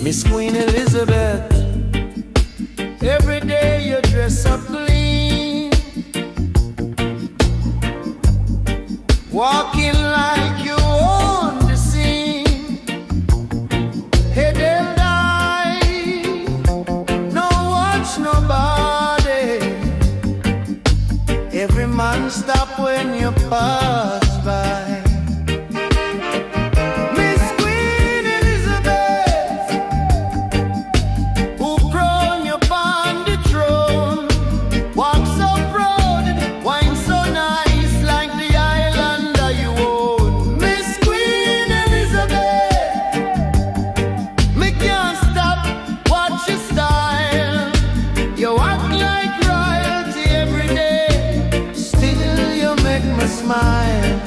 Miss Queen Elizabeth, every day you dress up clean, walking like you own the scene. Head held high, no watch nobody. Every man stop when you pass by. Smile.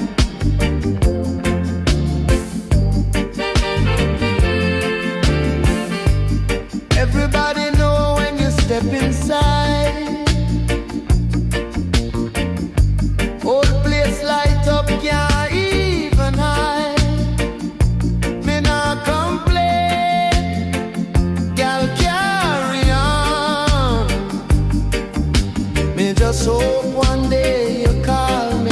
Everybody know when you step inside. Whole place light up, can't even hide. Me not complain, girl, carry on. Me just hope one day you call me.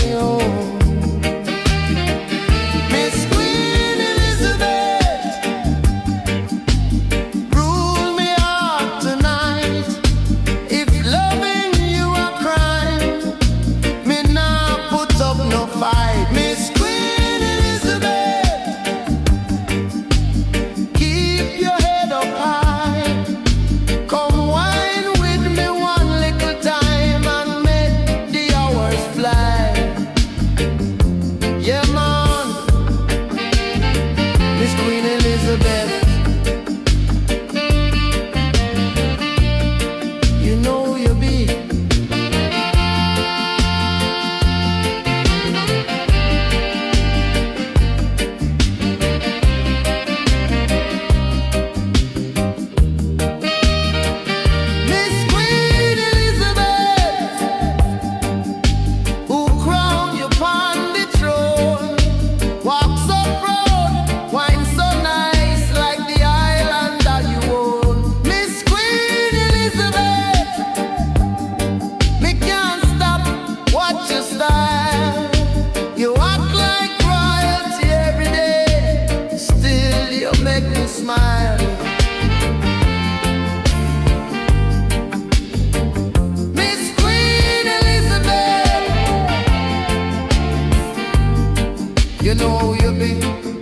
Smile. Miss Queen Elizabeth, you know you be.